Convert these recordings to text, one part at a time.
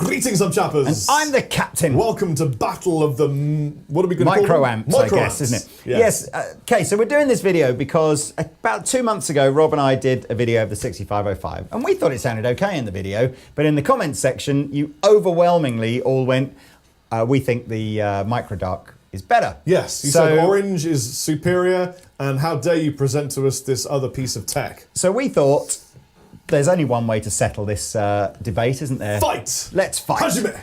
Greetings, I'm Chappers. And I'm the captain. Welcome to Battle of the... What are we going to call them? Micro-amps, I guess, isn't it? Yes. Okay, so we're doing this video because about 2 months ago, Rob and I did a video of the 6505. And we thought it sounded okay in the video. But in the comments section, you overwhelmingly all went, we think the Micro Dark is better. Yes, you said orange is superior, and how dare you present to us this other piece of tech. So we thought there's only one way to settle this debate, isn't there? Fight! Let's fight. Hajime!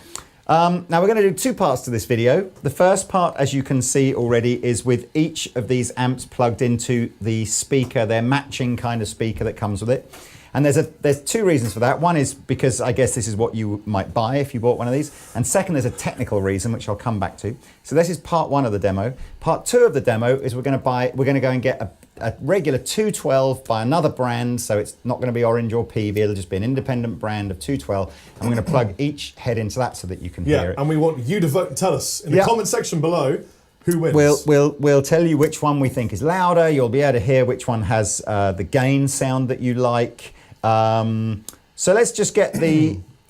Now we're going to do two parts to this video. The first part, as you can see already, is with each of these amps plugged into the speaker, their matching kind of speaker that comes with it. And there's two reasons for that. One is because I guess this is what you might buy if you bought one of these. And second, there's a technical reason, which I'll come back to. So this is part one of the demo. Part two of the demo is we're going to go and get a regular 212 by another brand. So it's not going to be Orange or Peavey. It'll just be an independent brand of 212. And we're going to plug each head into that so that you can hear it. And we want you to vote and tell us in the comment section below who wins. We'll tell you which one we think is louder. You'll be able to hear which one has the gain sound that you like. So let's just get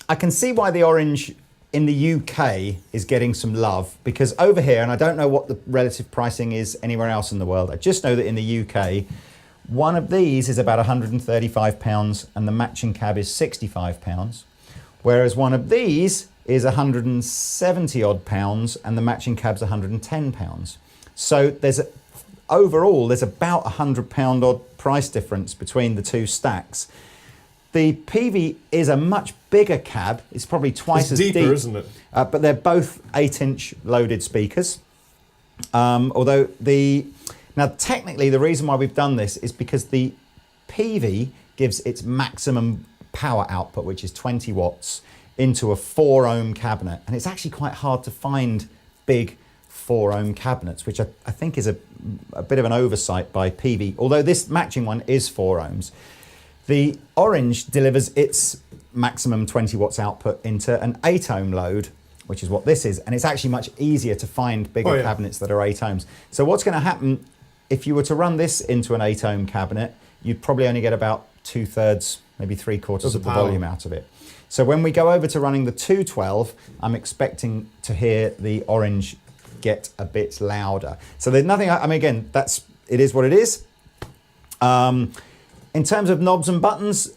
I can see why the Orange in the UK is getting some love, because over here, and I don't know what the relative pricing is anywhere else in the world, I just know that in the UK, one of these is about £135 and the matching cab is £65, whereas one of these is 170 odd pounds and the matching cab's 110 pounds. So overall, there's about £100 odd price difference between the two stacks. The Peavey is a much bigger cab. It's probably twice as deep. It's deeper, isn't it? But they're both 8-inch loaded speakers. Although now technically the reason why we've done this is because the Peavey gives its maximum power output, which is 20 watts, into a 4 ohm cabinet. And it's actually quite hard to find big 4 ohm cabinets, which I think is a bit of an oversight by Peavey, although this matching one is 4 ohms. The Orange delivers its maximum 20 watts output into an 8 ohm load, which is what this is. And it's actually much easier to find bigger cabinets that are 8 ohms. So what's going to happen if you were to run this into an 8 ohm cabinet, you'd probably only get about 2/3, maybe 3/4 of the volume out of it. So when we go over to running the 212, I'm expecting to hear the Orange get a bit louder. So there's nothing, I mean, again, it is what it is. In terms of knobs and buttons,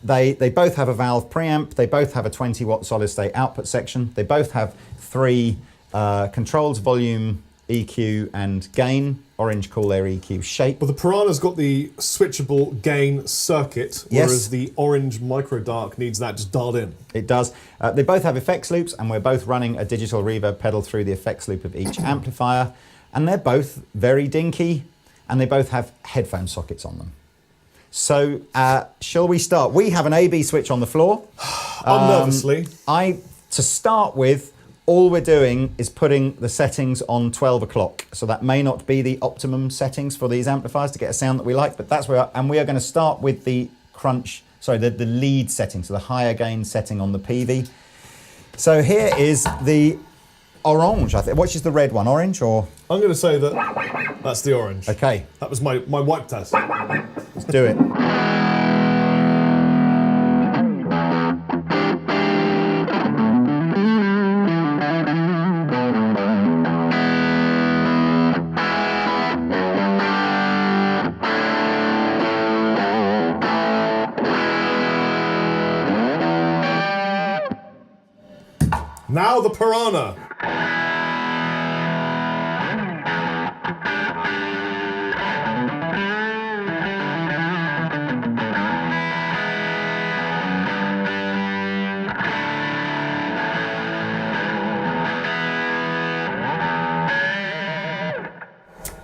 they both have a valve preamp. They both have a 20 watt solid state output section. They both have 3 controls: volume, EQ, and gain. Orange call their EQ shape. Well, the Piranha's got the switchable gain circuit, whereas the Orange Micro Dark needs that just dialed in. It does. They both have effects loops, and we're both running a digital reverb pedal through the effects loop of each amplifier. And they're both very dinky, and they both have headphone sockets on them. So, shall we start? We have an A/B switch on the floor. Unnervously. To start with, all we're doing is putting the settings on 12 o'clock. So that may not be the optimum settings for these amplifiers to get a sound that we like, but that's where, and we are going to start with the the lead setting, so the higher gain setting on the Peavey. So here is the Orange, I think. Which is the red one, Orange or? I'm going to say that that's the Orange. Okay. That was my wipe test. Let's do it. Now the Piranha.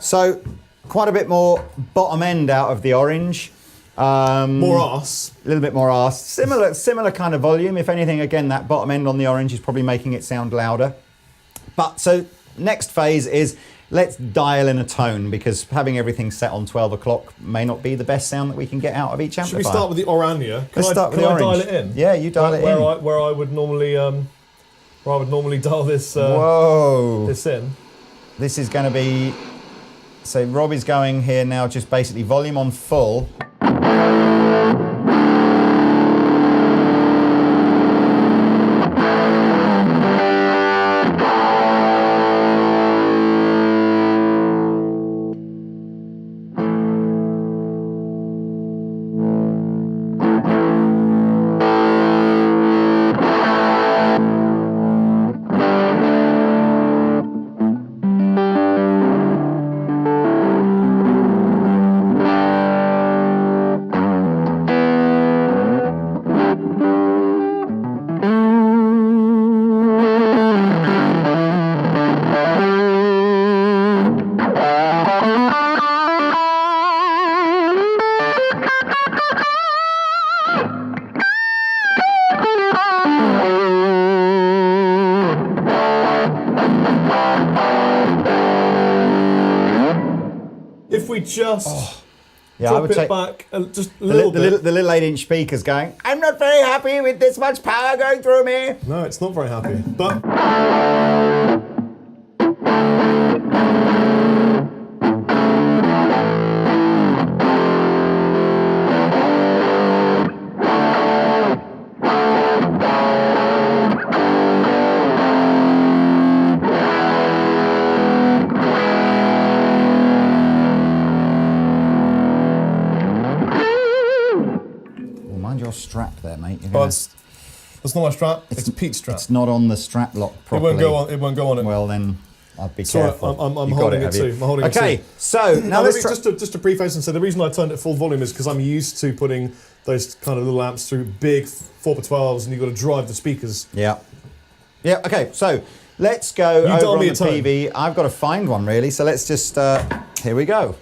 So, quite a bit more bottom end out of the Orange. More arse. A little bit more arse. Similar kind of volume. If anything, again, that bottom end on the Orange is probably making it sound louder. But so next phase is let's dial in a tone, because having everything set on 12 o'clock may not be the best sound that we can get out of each amplifier. Should we start with the Orania? Let's start with the Orange. Dial it in? Yeah, you dial it in. Where I would normally dial this. Whoa! This in. This is going to be. So Rob is going here now, just basically volume on full. if we just Yeah, I drop would it say back just a little bit. the little 8-inch speakers going, I'm not very happy with this much power going through me. No, it's not very happy. But strap there, mate. that's not my strap. It's Pete's strap. It's not on the strap lock properly. It won't go on it. Well, then I'd be Sorry, careful. I'm holding it too. I'm holding it too. Okay, so now let's just to preface and say the reason I turned it full volume is because I'm used to putting those kind of little amps through big 4x12s, and you've got to drive the speakers. Yeah. Yeah. Okay. So let's go over on the tone. Peavey. I've got to find one really. So let's just here we go.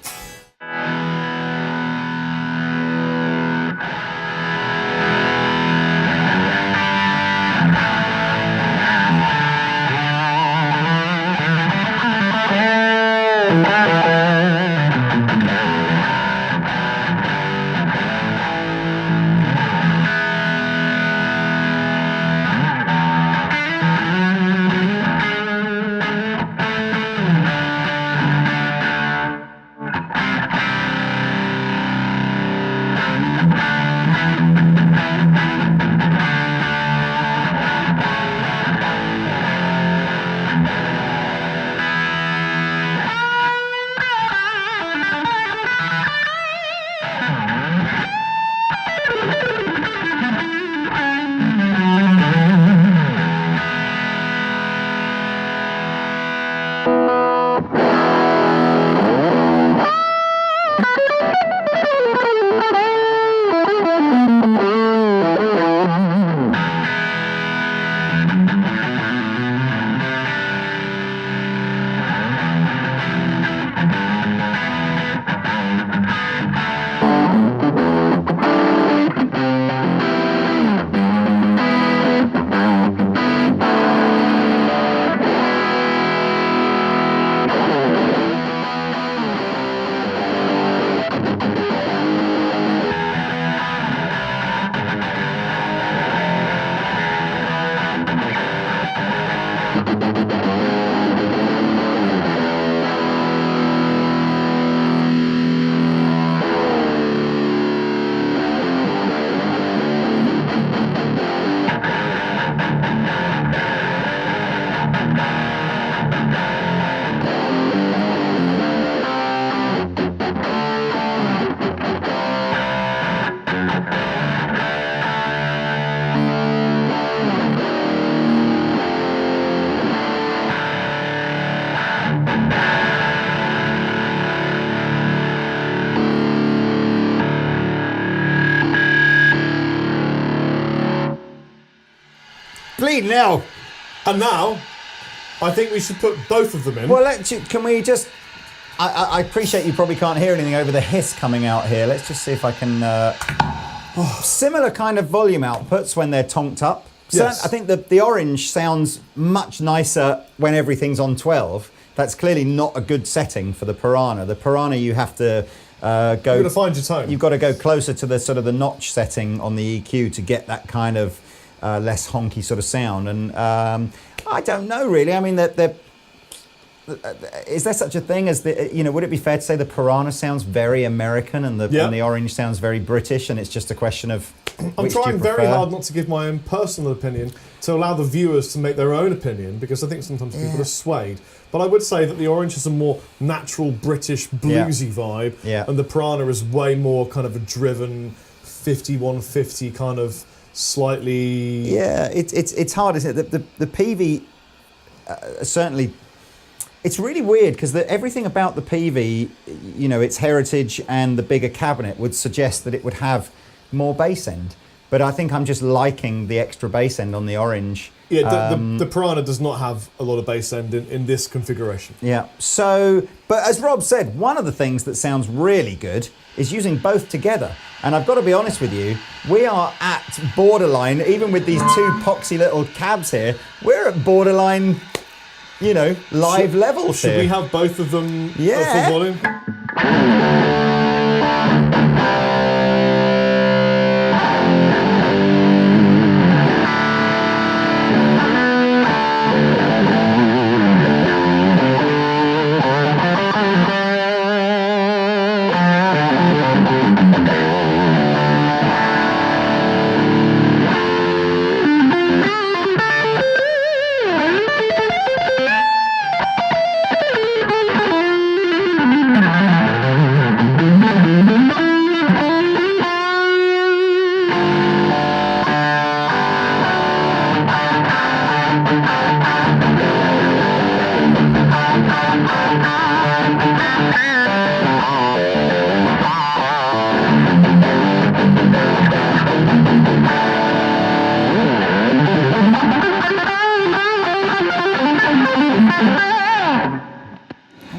Bleeding hell. And now, I think we should put both of them in. Well, can we just... I appreciate you probably can't hear anything over the hiss coming out here. Let's just see if I can... Similar kind of volume outputs when they're tonked up. Yes. I think the orange sounds much nicer when everything's on 12. That's clearly not a good setting for the Piranha. The Piranha, you have to go... You've got to find your tone. You've got to go closer to the sort of the notch setting on the EQ to get that kind of less honky sort of sound. And I don't know really. I mean, is there such a thing as would it be fair to say the Piranha sounds very American and the orange sounds very British, and it's just a question of I'm trying very hard not to give my own personal opinion, to allow the viewers to make their own opinion, because I think sometimes people are swayed. But I would say that the orange has a more natural British bluesy vibe, and the Piranha is way more kind of a driven 5150 kind of slightly... Yeah, it's hard, isn't it? The Peavey certainly... It's really weird because everything about the Peavey, its heritage and the bigger cabinet would suggest that it would have more bass end. But I think I'm just liking the extra bass end on the orange. Yeah, the Piranha does not have a lot of bass end in this configuration. Yeah, so, but as Rob said, one of the things that sounds really good is using both together. And I've got to be honest with you, we are at borderline, even with these two poxy little cabs here, we're at borderline you know, live levels Should here. we have both of them Yeah. at full volume?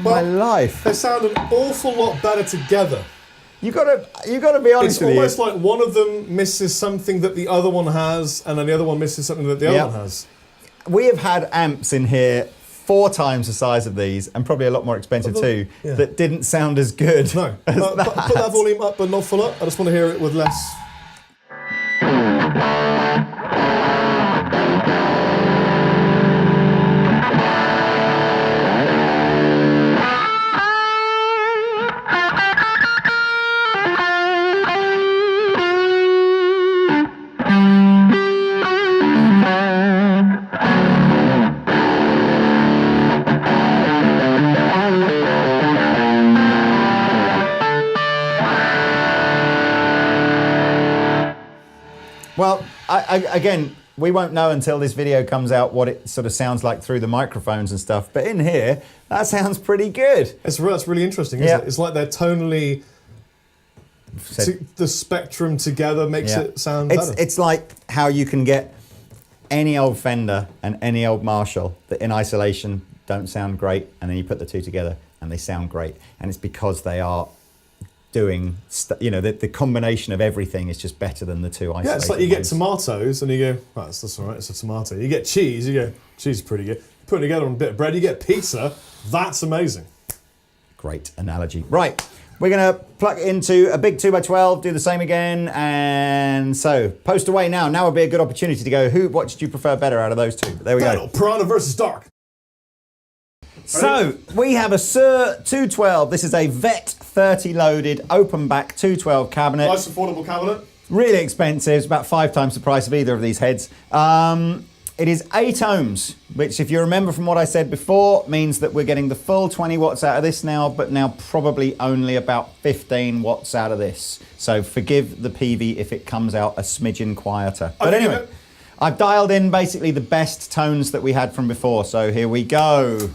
My life. They sound an awful lot better together. You gotta be honest It's with almost you. like one of them misses something that the other one has, and then the other one misses something that the other Yep. one has. We have had amps in here 4 times the size of these, and probably a lot more expensive too, yeah. that didn't sound as good. No, as put that volume up but not full up. I just want to hear it with less. Well, again, we won't know until this video comes out what it sort of sounds like through the microphones and stuff. But in here, that sounds pretty good. That's really interesting, isn't it? It's like they're tonally. The spectrum together makes it sound better. It's like how you can get any old Fender and any old Marshall that in isolation don't sound great, and then you put the two together and they sound great. And it's because they are doing, the combination of everything is just better than the two isolated. Yeah, it's like you get ones. tomatoes and you go, oh, that's all right, it's a tomato. You get cheese, you go, cheese is pretty good. Put it together on a bit of bread, you get pizza. That's amazing. Great analogy. Right, we're going to plug it into a big 2x12, do the same again, and so post away now. Now would be a good opportunity to go, what did you prefer better out of those two? But there we go. Piranha versus Dark. So we have a Sir 212. This is a Vet 30 loaded open back 212 cabinet. Nice affordable cabinet. Really expensive. It's about 5 times the price of either of these heads. It is 8 ohms, which if you remember from what I said before, means that we're getting the full 20 watts out of this now, but now probably only about 15 watts out of this. So forgive the Peavey if it comes out a smidgen quieter. But anyway, I've dialed in basically the best tones that we had from before. So here we go.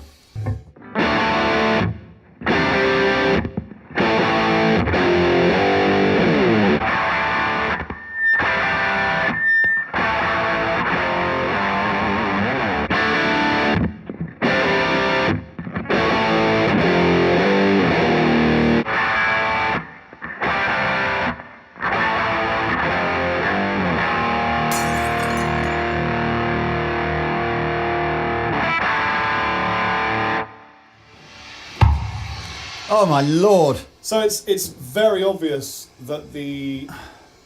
Oh my lord! So it's very obvious that the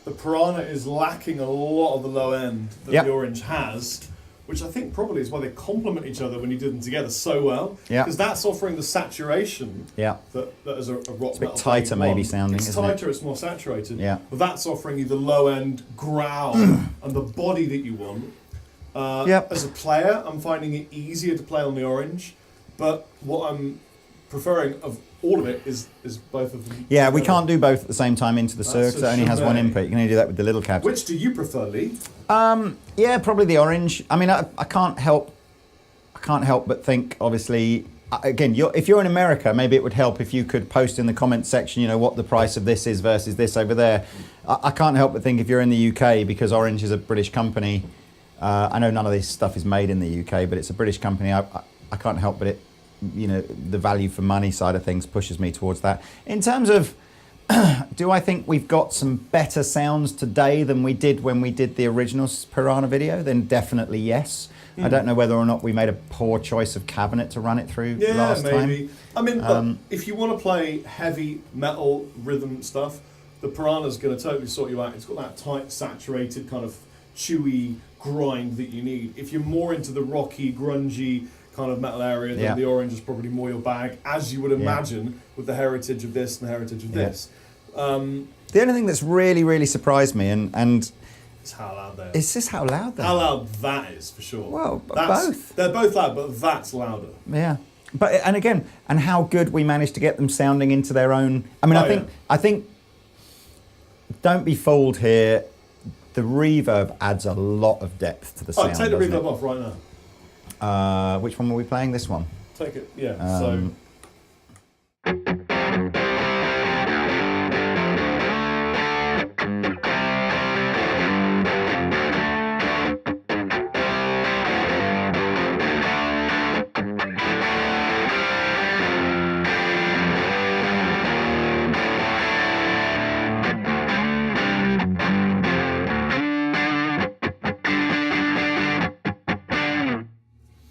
Piranha is lacking a lot of the low end that the Orange has, which I think probably is why they complement each other when you do them together so well. Yeah. Because that's offering the saturation that as a rock metal tighter maybe sounding, it's isn't tighter, it? it's more saturated. Yeah. But that's offering you the low end growl and the body that you want. As a player, I'm finding it easier to play on the Orange, but what I'm preferring of all of it is both of them. Yeah, we can't do both at the same time into the Sir because it only has one input. You can only do that with the little cabs. Which do you prefer, Lee? Yeah, probably the Orange. I mean, I can't help but think, obviously, again, if you're in America, maybe it would help if you could post in the comments section, what the price of this is versus this over there. I can't help but think if you're in the UK, because Orange is a British company, I know none of this stuff is made in the UK, but it's a British company. I can't help but the value for money side of things pushes me towards that. In terms of do I think we've got some better sounds today than we did when we did the original Piranha video? Then definitely yes. I don't know whether or not we made a poor choice of cabinet to run it through last maybe. time. I mean, look, if you want to play heavy metal rhythm stuff, the Piranha's going to totally sort you out. It's got that tight, saturated, kind of chewy grind that you need. If you're more into the rocky, grungy kind of metal area, then the Orange is probably more your bag, as you would imagine with the heritage of this and the heritage of this. The only thing that's really, really surprised me, and it's how loud they are. It's just how loud they are. How loud that is, for sure. Well, both. They're both loud, but that's louder. Yeah. But, and again, and how good we managed to get them sounding into their own... I mean, I think, don't be fooled here, the reverb adds a lot of depth to the sound, take the reverb off right now. Which one were we playing? This one? Take it, so...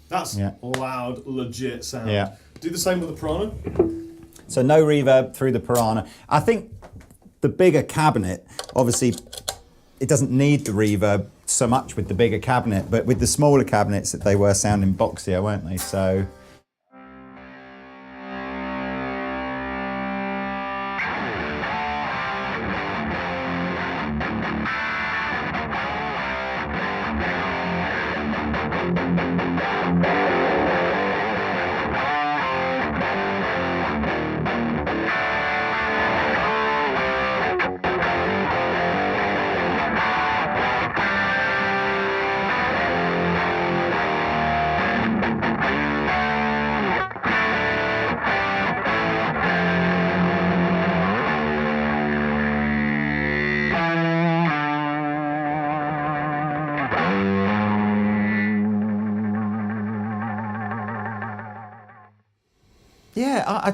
That's loud, legit sound. Yeah. Do the same with the Piranha. So no reverb through the Piranha. I think the bigger cabinet, obviously, it doesn't need the reverb so much with the bigger cabinet, but with the smaller cabinets, they were sounding boxier, weren't they? So. Yeah,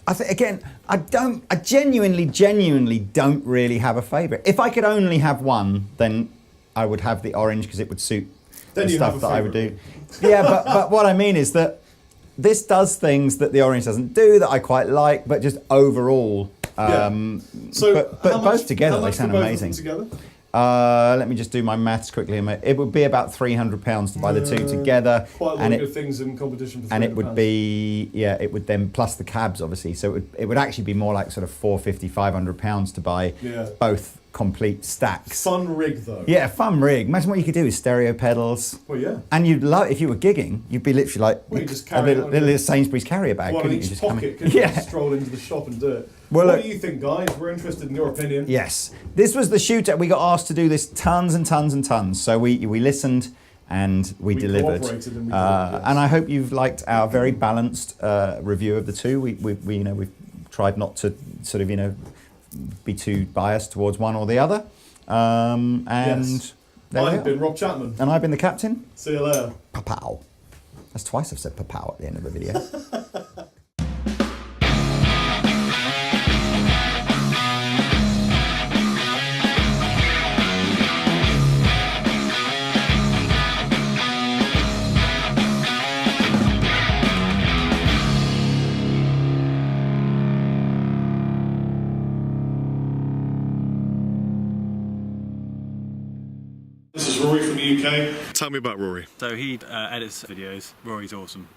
I think, again, I genuinely don't really have a favourite. If I could only have one, then I would have the Orange because it would suit the stuff that I would do. Yeah, but what I mean is that this does things that the Orange doesn't do that I quite like, but just overall, so but both together they sound amazing. Together? Let me just do my maths quickly. It would be about £300 to buy the two together. Quite a lot of good things in competition for £300. And it would be, it would then, plus the cabs obviously, so it would actually be more like sort of £450, £500 to buy both complete stacks. Fun rig though. Yeah, fun rig. Imagine what you could do with stereo pedals. Well, yeah. And you'd love, if you were gigging, you'd be literally like you just carry a little Sainsbury's carrier bag. One in each just pocket, couldn't you? Just stroll into the shop and do it. Well, what do you think, guys? We're interested in your opinion. Yes. This was the shootout. We got asked to do this tons and tons and tons. So we listened and we delivered. Cooperated and we did, yes. And I hope you've liked our very balanced review of the two. We've tried not to sort of, be too biased towards one or the other. And I've been Rob Chapman. And I've been the captain. See you later. Pa-pow. That's twice I've said pa-pow at the end of the video. This is Rory from the UK. Tell me about Rory. So he edits videos. Rory's awesome.